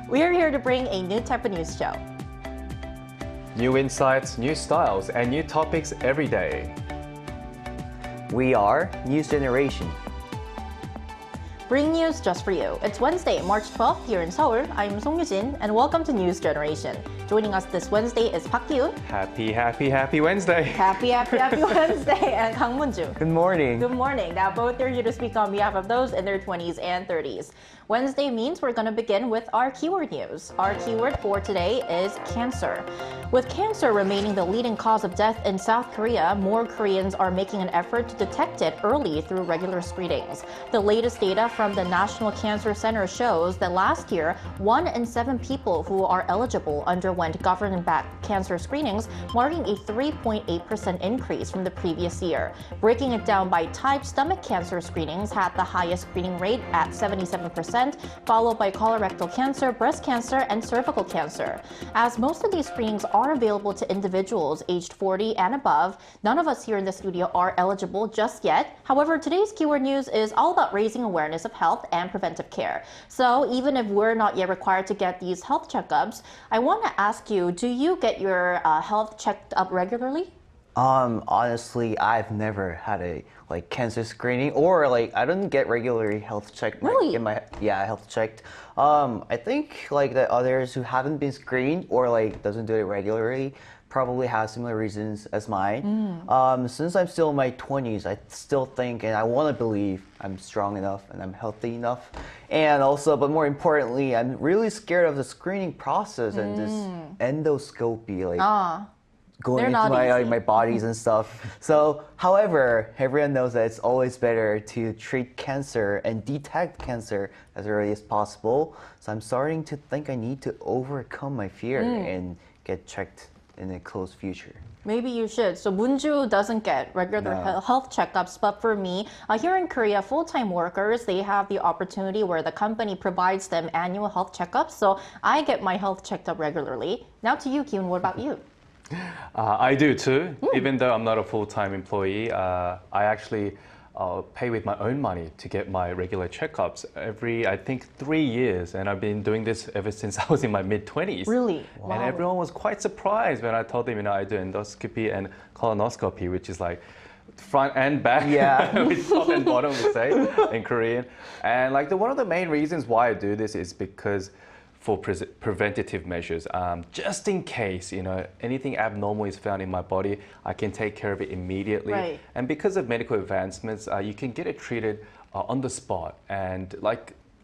We're here to bring a new type of news show. New insights, new styles, and new topics every day. We are News Generation. Bring news just for you. It's Wednesday, March 12th here in Seoul. I'm Song Yujin, and welcome to News Generation. Joining us this Wednesday is Park Ki-hoon. Happy Wednesday. Happy Wednesday. And Kang Moon-ju. Good morning. Good morning. Now, both are here to speak on behalf of those in their 20s and 30s. Wednesday means we're going to begin with our keyword news. Our keyword for today is cancer. With cancer remaining the leading cause of death in South Korea, more Koreans are making an effort to detect it early through regular screenings. The latest data from the National Cancer Center shows that last year, 1 in 7 people who are eligible underwent government-backed cancer screenings, marking a 3.8% increase from the previous year. Breaking it down by type, stomach cancer screenings had the highest screening rate at 77%, followed by colorectal cancer, breast cancer, and cervical cancer. As most of these screenings are available to individuals aged 40 and above, none of us here in the studio are eligible just yet. However, today's keyword news is all about raising awareness of health and preventive care. So even if we're not yet required to get these health checkups, I want to ask you, do you get your health checked up regularly? Honestly, I've never had a cancer screening, or I don't get regularly health checked. Really? Health checked. I think the others who haven't been screened or doesn't do it regularly probably have similar reasons as mine. Since I'm still in my 20s, I still think and I want to believe I'm strong enough and I'm healthy enough. And also, but more importantly, I'm really scared of the screening process and this endoscopy, going into my bodies and stuff. So, however, everyone knows that it's always better to treat cancer and detect cancer as early as possible. So I'm starting to think I need to overcome my fear and get checked in the close future. Maybe you should. So Moon-ju doesn't get regular health checkups, but for me, here in Korea, full-time workers, they have the opportunity where the company provides them annual health checkups. So I get my health checked up regularly. Now to you, Ki-hoon, what about you? I do too. Even though I'm not a full-time employee, I actually pay with my own money to get my regular checkups every, I think, 3 years. And I've been doing this ever since I was in my mid-20s. Really? Wow. And everyone was quite surprised when I told them, I do endoscopy and colonoscopy, which is front and back, with top and bottom, we say in Korean. And one of the main reasons why I do this is because for preventative measures, just in case anything abnormal is found in my body, I can take care of it immediately. Right. And because of medical advancements, you can get it treated on the spot. And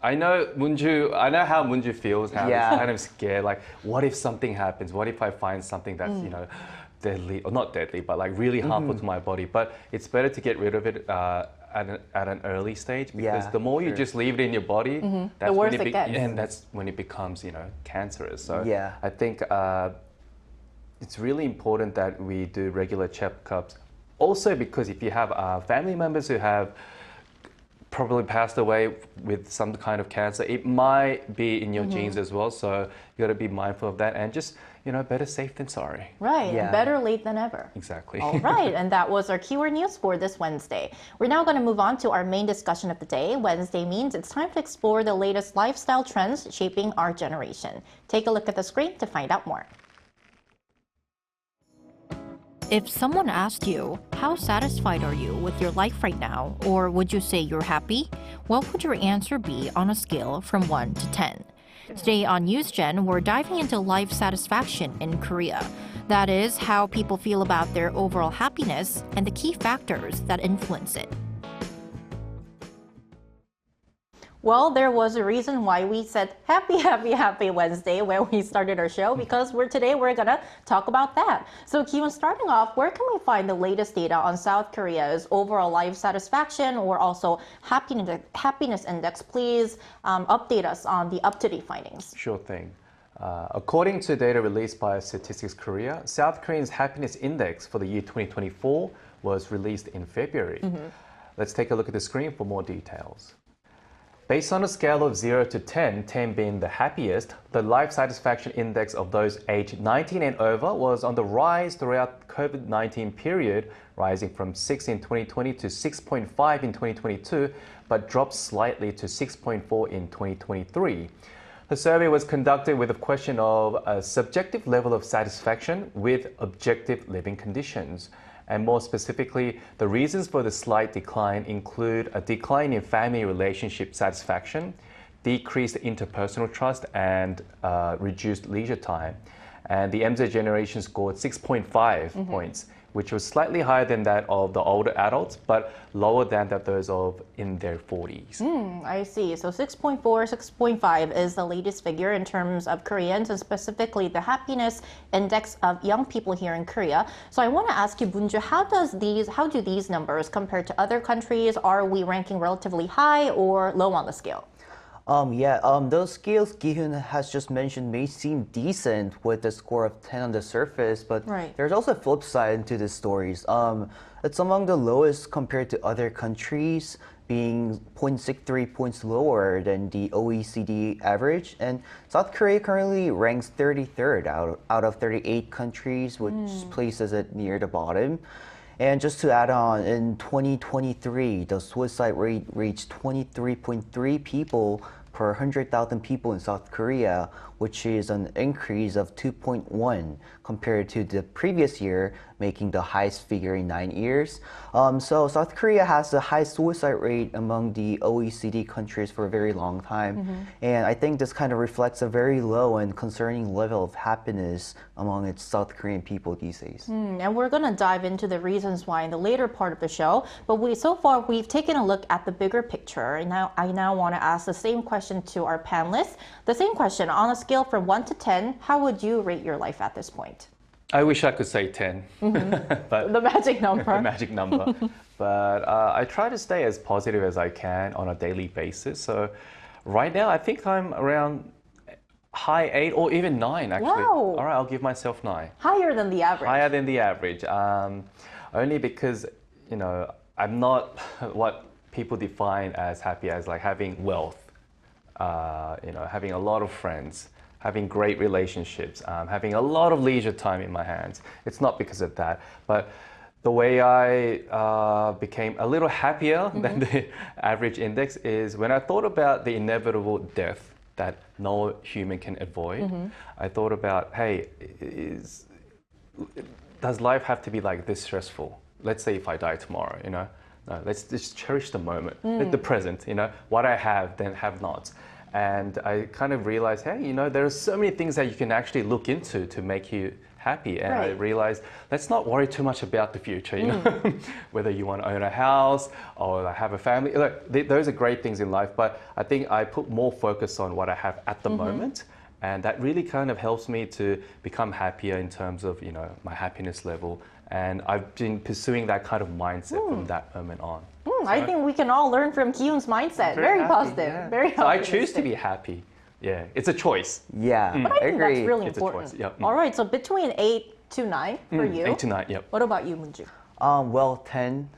I know how Moon-ju feels now. He's kind of scared. What if something happens? What if I find something that's deadly, or not deadly, but really harmful to my body? But it's better to get rid of it at an early stage, because the more you just leave it in your body, that's the worse when it gets. And that's when it becomes cancerous. So I think it's really important that we do regular checkups. Also, because if you have family members who have probably passed away with some kind of cancer, it might be in your genes as well. So you got to be mindful of that, and just better safe than sorry. Right, and better late than ever. Exactly. All right, and that was our keyword news for this Wednesday. We're now going to move on to our main discussion of the day. Wednesday means it's time to explore the latest lifestyle trends shaping our generation. Take a look at the screen to find out more. If someone asked you, how satisfied are you with your life right now? Or would you say you're happy? What would your answer be on a scale from 1 to 10? Today on NewsGen, we're diving into life satisfaction in Korea. That is, how people feel about their overall happiness and the key factors that influence it. Well, there was a reason why we said happy Wednesday when we started our show, because today we're going to talk about that. So Ki-hoon, starting off, where can we find the latest data on South Korea's overall life satisfaction or also happiness index? Please update us on the up-to-date findings. Sure thing. According to data released by Statistics Korea, South Korea's happiness index for the year 2024 was released in February. Let's take a look at the screen for more details. Based on a scale of 0 to 10, 10 being the happiest, the life satisfaction index of those aged 19 and over was on the rise throughout the COVID-19 period, rising from 6 in 2020 to 6.5 in 2022, but dropped slightly to 6.4 in 2023. The survey was conducted with a question of a subjective level of satisfaction with objective living conditions. And more specifically, the reasons for the slight decline include a decline in family relationship satisfaction, decreased interpersonal trust, and reduced leisure time. And the MZ generation scored 6.5 points, which was slightly higher than that of the older adults, but lower than that those of in their 40s. I see. So 6.4, 6.5 is the latest figure in terms of Koreans, and specifically the happiness index of young people here in Korea. So I want to ask you, Bunju, how do these numbers compare to other countries? Are we ranking relatively high or low on the scale? Those scales Gi-hun has just mentioned may seem decent with a score of 10 on the surface, but there's also a flip side to these stories. It's among the lowest compared to other countries, being 0.63 points lower than the OECD average. And South Korea currently ranks 33rd out of 38 countries, which places it near the bottom. And just to add on, in 2023, the suicide rate reached 23.3 people per 100,000 people in South Korea, which is an increase of 2.1 compared to the previous year, making the highest figure in 9 years. So South Korea has the highest suicide rate among the OECD countries for a very long time. And I think this kind of reflects a very low and concerning level of happiness among its South Korean people these days. And we're going to dive into the reasons why in the later part of the show. But so far, we've taken a look at the bigger picture. And now I want to ask the same question to our panelists. The same question, on a scale from 1 to 10, how would you rate your life at this point? I wish I could say 10. But the magic number. The magic number. But I try to stay as positive as I can on a daily basis. So right now, I think I'm around high 8 or even 9, actually. Wow. All right, I'll give myself 9. Higher than the average. Higher than the average. Only because, I'm not what people define as happy as like having wealth, having a lot of friends, having great relationships, having a lot of leisure time in my hands. It's not because of that, but the way I became a little happier than the average index is when I thought about the inevitable death that no human can avoid. I thought about, hey, does life have to be like this stressful? Let's say if I die tomorrow, No, let's just cherish the moment, the present, what I have, then have not. And I kind of realized, hey, there are so many things that you can actually look into to make you happy. And I realized, let's not worry too much about the future, whether you want to own a house or have a family. Look, those are great things in life, but I think I put more focus on what I have at the moment. And that really kind of helps me to become happier in terms of, my happiness level. And I've been pursuing that kind of mindset from that moment on. I think we can all learn from Ki-yoon's mindset. Very happy, positive. yeah. Very So I optimistic. choose to be happy. Yeah, it's a choice. Yeah, But I think agree. that's really It's a important. choice, yeah. All right, so between 8 to 9 for you. 8 to 9, yep. What about you, Munju? Well, 10.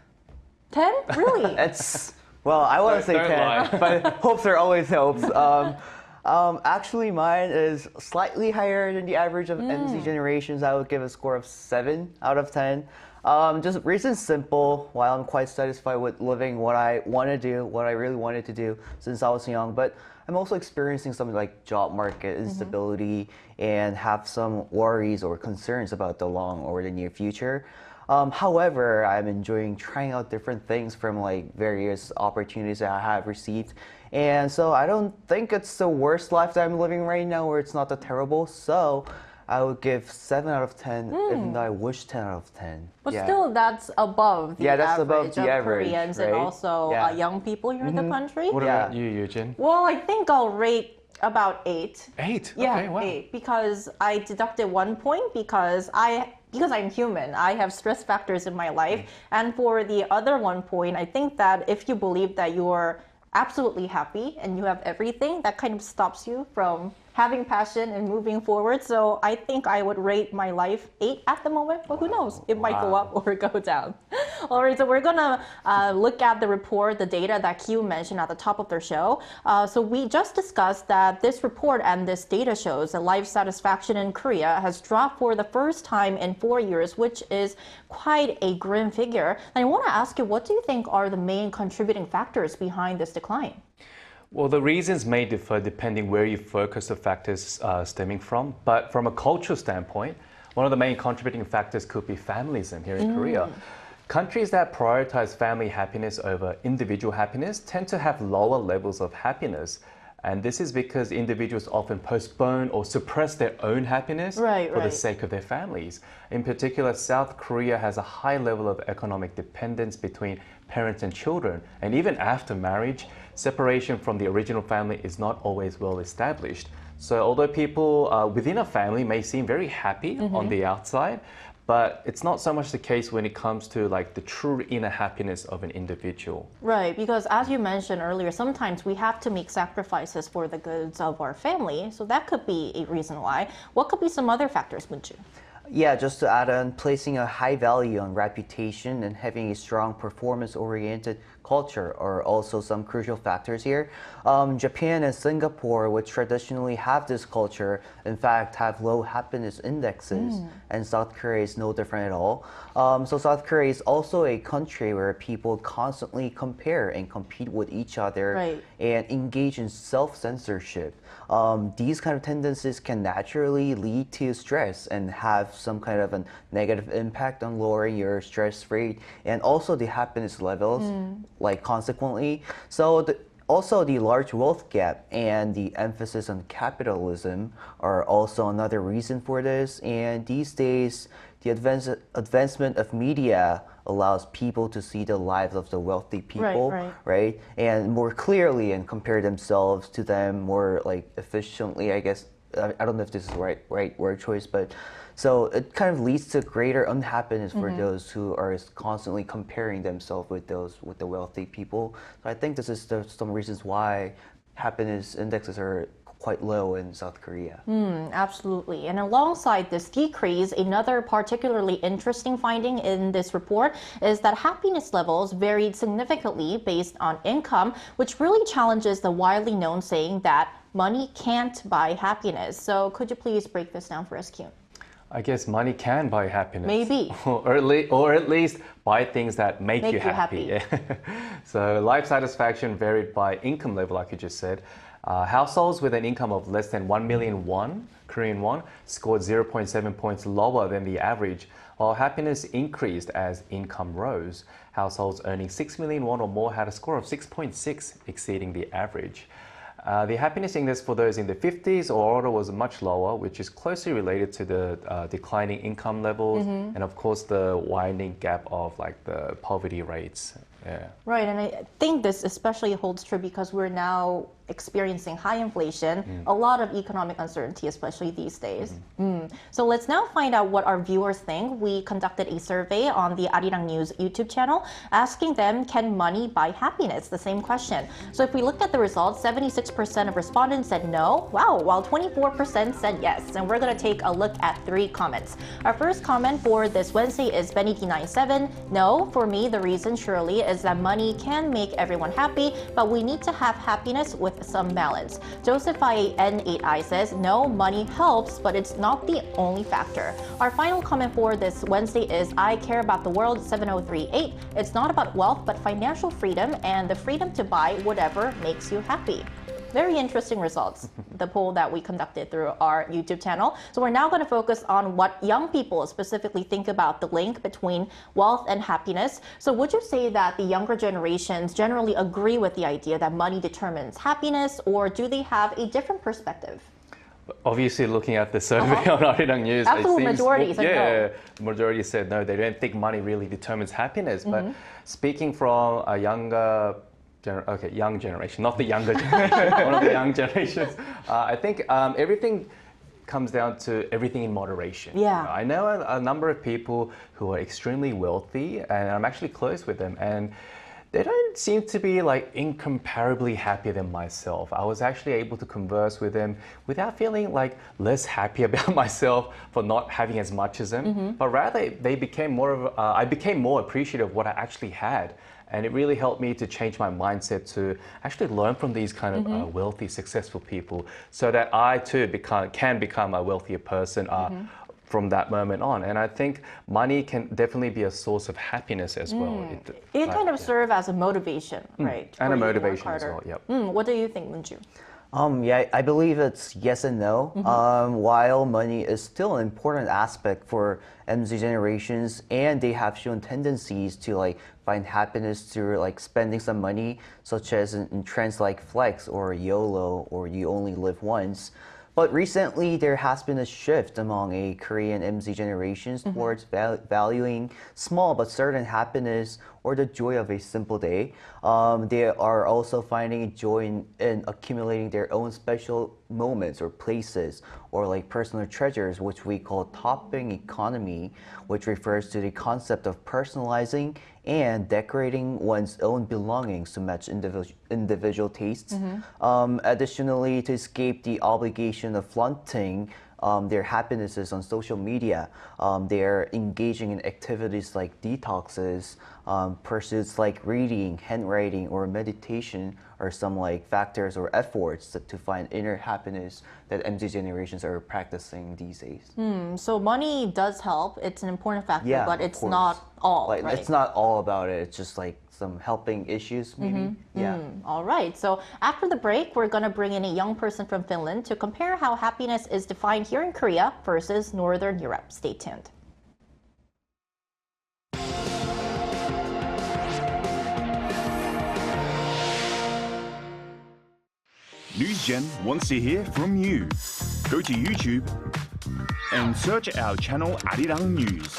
10? Really? I want to say Don't 10, lie. but hopes are always hopes. Actually, mine is slightly higher than the average of MZ generations. I would give a score of 7 out of 10. Just reason simple, while I'm quite satisfied with living what I want to do, what I really wanted to do since I was young, but I'm also experiencing some like job market instability and have some worries or concerns about the long or the near future. However, I'm enjoying trying out different things from like various opportunities that I have received. And so I don't think it's the worst life that I'm living right now, or it's not that terrible. So I would give 7 out of 10, even though I wish 10 out of 10. But still, that's above the that's average above the of average, Koreans and right? also young people here in the country. What about you, Eugene? Well, I think I'll rate about 8. 8? Yeah, Okay, wow. 8. Because I deducted 1 point because I'm human. I have stress factors in my life. And for the other 1 point, I think that if you believe that you're absolutely happy and you have everything, that kind of stops you from having passion and moving forward. So I think I would rate my life 8 at the moment, but who knows? It might go up or go down. All right, so we're gonna look at the report, the data that Q mentioned at the top of their show. So we just discussed that this report and this data shows that life satisfaction in Korea has dropped for the first time in 4 years, which is quite a grim figure. And I wanna ask you, what do you think are the main contributing factors behind this decline? Well, the reasons may differ depending where you focus the factors stemming from. But from a cultural standpoint, one of the main contributing factors could be familism here in Korea. Countries that prioritize family happiness over individual happiness tend to have lower levels of happiness. And this is because individuals often postpone or suppress their own happiness for the sake of their families. In particular, South Korea has a high level of economic dependence between parents and children. And even after marriage, separation from the original family is not always well established. So although people within a family may seem very happy on the outside, but it's not so much the case when it comes to like the true inner happiness of an individual. Right, because as you mentioned earlier, sometimes we have to make sacrifices for the goods of our family. So that could be a reason why. What could be some other factors, Munju? Yeah, just to add on, placing a high value on reputation and having a strong performance-oriented culture are also some crucial factors here. Japan and Singapore, which traditionally have this culture, in fact, have low happiness indexes, and South Korea is no different at all. So South Korea is also a country where people constantly compare and compete with each other and engage in self-censorship. These kind of tendencies can naturally lead to stress and have some kind of a negative impact on lowering your stress rate and also the happiness levels, like consequently. So also the large wealth gap and the emphasis on capitalism are also another reason for this. And these days, the advancement of media allows people to see the lives of the wealthy people, right? And more clearly and compare themselves to them more like efficiently, I guess. I don't know if this is the right word choice, but so it kind of leads to greater unhappiness for those who are constantly comparing themselves with the wealthy people. So I think this is some reasons why happiness indexes are quite low in South Korea. Absolutely. And alongside this decrease, another particularly interesting finding in this report is that happiness levels varied significantly based on income, which really challenges the widely known saying that money can't buy happiness. So could you please break this down for us, Kyun? I guess money can buy happiness. Maybe. or at least buy things that make you happy. Yeah. So life satisfaction varied by income level, like you just said. Households with an income of less than 1 million Korean won, scored 0.7 points lower than the average, while happiness increased as income rose. Households earning 6 million won or more had a score of 6.6, exceeding the average. The happiness index for those in the 50s or older was much lower, which is closely related to the declining income levels and, of course, the widening gap of like the poverty rates. Yeah. Right, and I think this especially holds true because we're now experiencing high inflation, a lot of economic uncertainty, especially these days. So let's now find out what our viewers think. We conducted a survey on the Arirang뉴스 YouTube channel, asking them, can money buy happiness? The same question. So if we look at the results, 76% of respondents said no, wow, while 24% said yes. And we're going to take a look at 3 comments. Our first comment for this Wednesday is Benny97. No, for me, the reason surely is that money can make everyone happy, but we need to have happiness with some balance. Joseph N8I says, no, money helps, but it's not the only factor. Our final comment for this Wednesday is I care about the world 7038. It's not about wealth, but financial freedom and the freedom to buy whatever makes you happy. Very interesting results, the poll that we conducted through our YouTube channel. So we're now going to focus on what young people specifically think about the link between wealth and happiness. So would you say that the younger generations generally agree with the idea that money determines happiness, or do they have a different perspective? Obviously, looking at the survey on Arirang.news, absolute majority said no. The majority said no. They don't think money really determines happiness. But speaking from a younger young generation, not the younger generation, one of the young generations. I think everything comes down to everything in moderation. Yeah. I know a number of people who are extremely wealthy, and I'm actually close with them, and they don't seem to be like incomparably happier than myself. I was actually able to converse with them without feeling like less happy about myself for not having as much as them, but rather they became more of I became more appreciative of what I actually had. And it really helped me to change my mindset to actually learn from these kind of wealthy, successful people so that I too can become a wealthier person. from that moment on. And I think money can definitely be a source of happiness as well. It can kind of serve as a motivation, right? And for a you to work motivation as harder. well, yep. What do you think, Minju? Yeah, I believe it's yes and no. While money is still an important aspect for MZ generations, and they have shown tendencies to like find happiness through like spending some money, such as in trends like flex or YOLO or you only live once. But recently, there has been a shift among a Korean MZ generations towards valuing small but certain happiness or the joy of a simple day. They are also finding joy in accumulating their own special moments or places or like personal treasures, which we call topping economy, which refers to the concept of personalizing and decorating one's own belongings to match individual tastes. Additionally, to escape the obligation of flaunting their happinesses on social media, they're engaging in activities like detoxes, pursuits like reading, handwriting, or meditation are some like factors or efforts to find inner happiness that MZ generations are practicing these days. So money does help. It's an important factor, Yeah, but of it's course. not all, Like right? it's not all about it. It's just like some helping issues, maybe. Yeah. All right. So after the break, we're going to bring in a young person from Finland to compare how happiness is defined here in Korea versus Northern Europe. Stay tuned. NewsGen wants to hear from you. Go to YouTube and search our channel Arirang.News.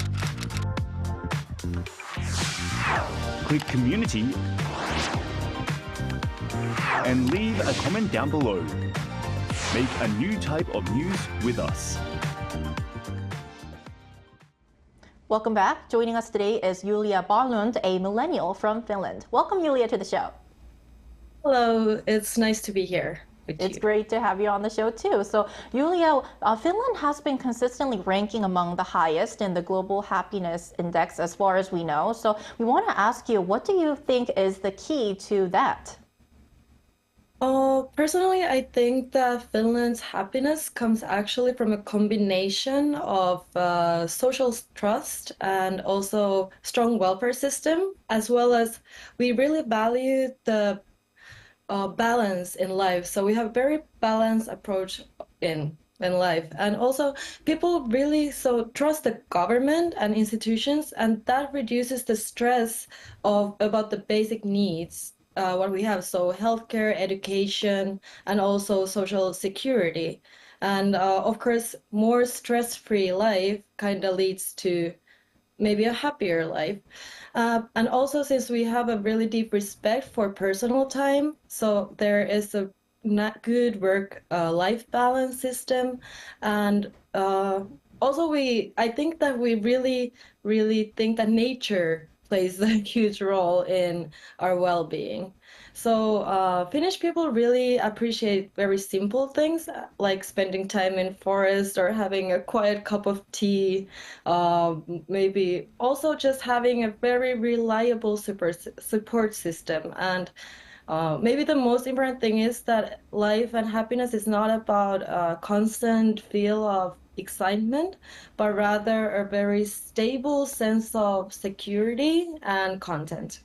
Click Community and leave a comment down below. Make a new type of news with us. Welcome back. Joining us today is Julia Barlund, a millennial from Finland. Welcome, Julia, to the show. Hello, it's nice to be here with It's you. great to have you on the show too. So, Julia, Finland has been consistently ranking among the highest in the Global Happiness Index as far as we know. So, we want to ask you, what do you think is the key to that? Personally, I think that Finland's happiness comes actually from a combination of social trust and also strong welfare system, as well as we really value the balance in life. So we have a very balanced approach in life, and also people really so trust the government and institutions, and that reduces the stress of about the basic needs what we have. So healthcare, education, and also social security, and of course, more stress-free life kind of leads to maybe a happier life. And also, since we have a really deep respect for personal time, so there is a not good work-life balance system. And also, I think that we really think that nature plays a huge role in our well-being. So Finnish people really appreciate very simple things like spending time in forest or having a quiet cup of tea, maybe also just having a very reliable support system. And maybe the most important thing is that life and happiness is not about a constant feel of excitement, but rather a very stable sense of security and content.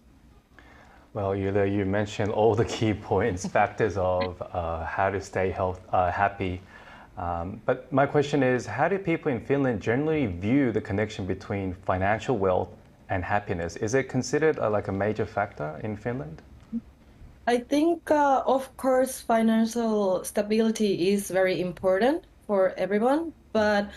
Well, you mentioned all the key points, factors of how to stay happy. But my question is, how do people in Finland generally view the connection between financial wealth and happiness? Is it considered like a major factor in Finland? I think, of course, financial stability is very important for everyone, but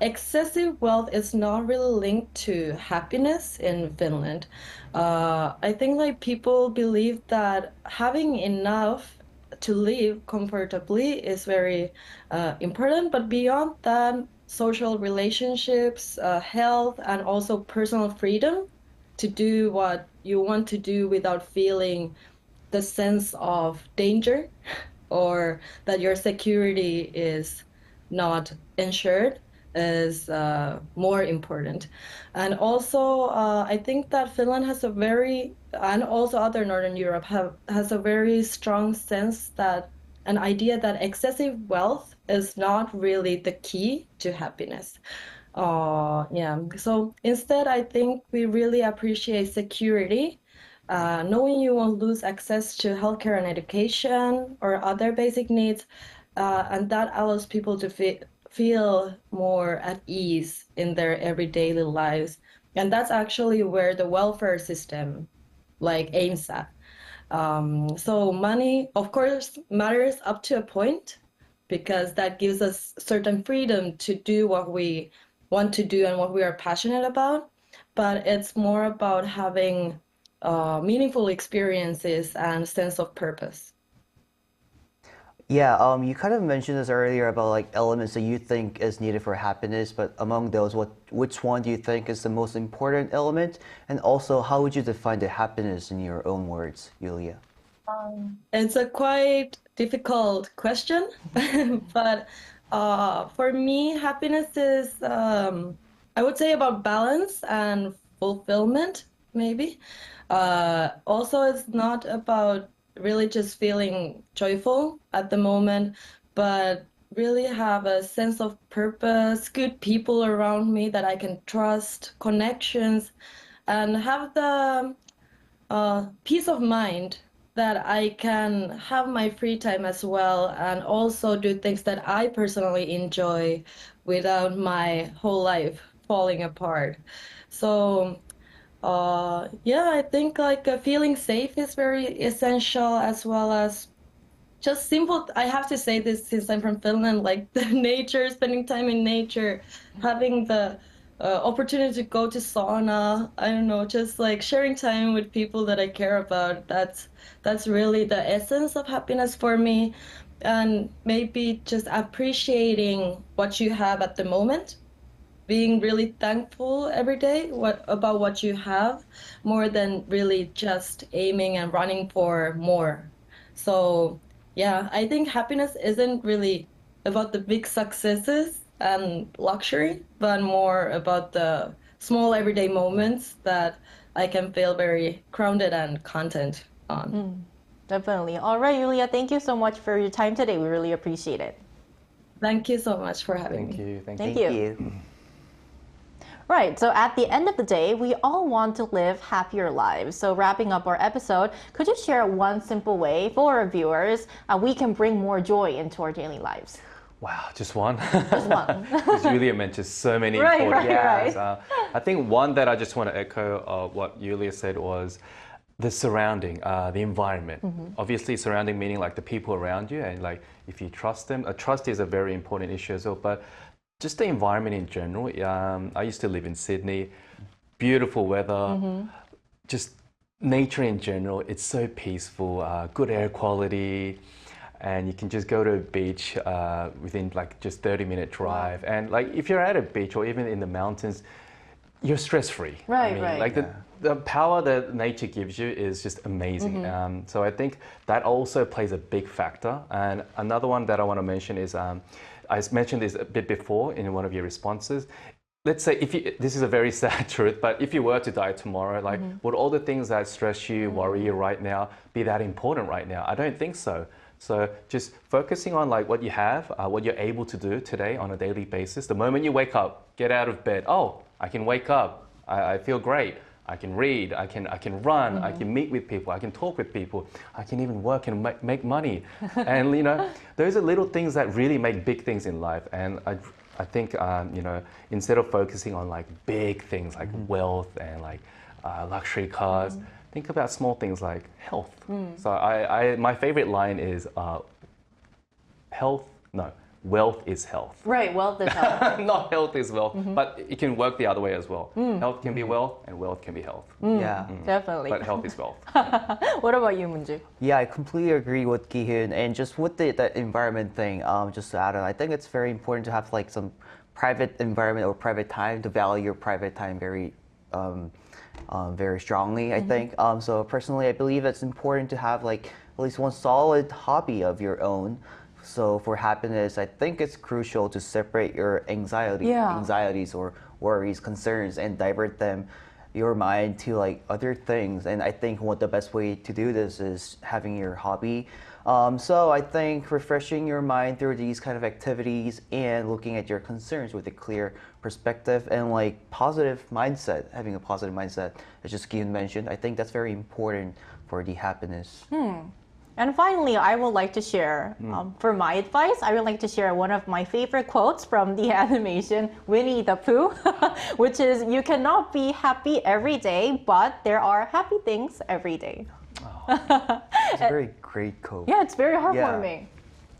excessive wealth is not really linked to happiness in Finland. I think like people believe that having enough to live comfortably is very important, but beyond that, social relationships, health, and also personal freedom to do what you want to do without feeling the sense of danger or that your security is not ensured is more important. And also, I think that Finland has and also other Northern Europe has a very strong sense that an idea that excessive wealth is not really the key to happiness. Yeah. So instead, I think we really appreciate security, knowing you won't lose access to healthcare and education or other basic needs, and that allows people to feel more at ease in their everyday lives. And that's actually where the welfare system like aims at. So money, of course, matters up to a point because that gives us certain freedom to do what we want to do and what we are passionate about. But it's more about having meaningful experiences and sense of purpose. Yeah, you kind of mentioned this earlier about like elements that you think is needed for happiness, but among those, which one do you think is the most important element? And also, how would you define the happiness in your own words, Yulia? It's a quite difficult question, but for me, happiness is, I would say, about balance and fulfillment, maybe. Also, it's not about really just feeling joyful at the moment, but really have a sense of purpose, good people around me that I can trust, connections, and have the peace of mind that I can have my free time as well and also do things that I personally enjoy without my whole life falling apart. So, yeah, I think like feeling safe is very essential as well as just simple. I have to say this since I'm from Finland, like the nature, spending time in nature, having the opportunity to go to sauna. I don't know, just like sharing time with people that I care about. That's really the essence of happiness for me, and maybe just appreciating what you have at the moment, being really thankful every day about what you have, more than really just aiming and running for more. So yeah, I think happiness isn't really about the big successes and luxury, but more about the small everyday moments that I can feel very grounded and content on. Definitely. All right, Julia, thank you so much for your time today. We really appreciate it. Thank you so much for having Thank me. you. Thank Thank you. you. Right, so at the end of the day, we all want to live happier lives. So wrapping up our episode, could you share one simple way for our viewers we can bring more joy into our daily lives? Wow, just one? Just one. Because Julia mentioned so many Right, important right, things. I think one that I just want to echo what Julia said was the surrounding, the environment. Obviously, surrounding meaning like the people around you and like if you trust them. Trust is a very important issue as well, but just the environment in general. I used to live in Sydney, beautiful weather, just nature in general. It's so peaceful, good air quality, and you can just go to a beach within like just 30-minute drive. Wow. And like if you're at a beach or even in the mountains, you're stress-free. Right, I mean, right. like the power that nature gives you is just amazing. So I think that also plays a big factor. And another one that I want to mention is, I mentioned this a bit before in one of your responses. Let's say this is a very sad truth, but if you were to die tomorrow, like would all the things that stress you, worry you right now be that important right now? I don't think so. So just focusing on like what you have, what you're able to do today on a daily basis. The moment you wake up, get out of bed. Oh, I can wake up. I feel great. I can read. I can run. I can meet with people. I can talk with people. I can even work and make money. And you know, those are little things that really make big things in life. And I think you know, instead of focusing on like big things like wealth and like luxury cars, think about small things like health. So my favorite line is wealth is health. Right, wealth is health. Not health is wealth, but it can work the other way as well. Health can be wealth and wealth can be health. Yeah. Definitely. But health is wealth. What about you, Munju? Yeah, I completely agree with Gi-hyun. And just with the environment thing, just to add on, I think it's very important to have like some private environment or private time, to value your private time very strongly, I think. So personally, I believe it's important to have like at least one solid hobby of your own. So for happiness, I think it's crucial to separate your anxieties or worries, concerns, and divert them your mind to like other things. And I think what the best way to do this is having your hobby. So I think refreshing your mind through these kind of activities and looking at your concerns with a clear perspective and like positive mindset, having a positive mindset, as just Gion mentioned, I think that's very important for the happiness. And finally, I would like to share, for my advice, I would like to share one of my favorite quotes from the animation Winnie the Pooh, which is, you cannot be happy every day, but there are happy things every day. It's a very great quote. Yeah, it's very heartwarming.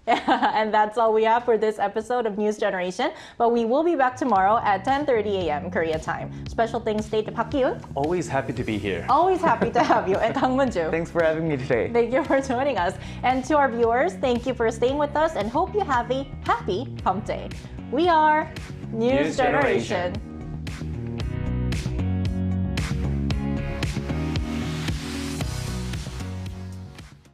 And that's all we have for this episode of News Generation. But we will be back tomorrow at 10:30 a.m. Korea time. Special thanks to Park Ki-un. Always happy to be here. Always happy to have you. And Kang Mun-ju. Thanks for having me today. Thank you for joining us. And to our viewers, thank you for staying with us and hope you have a happy hump day. We are News Generation.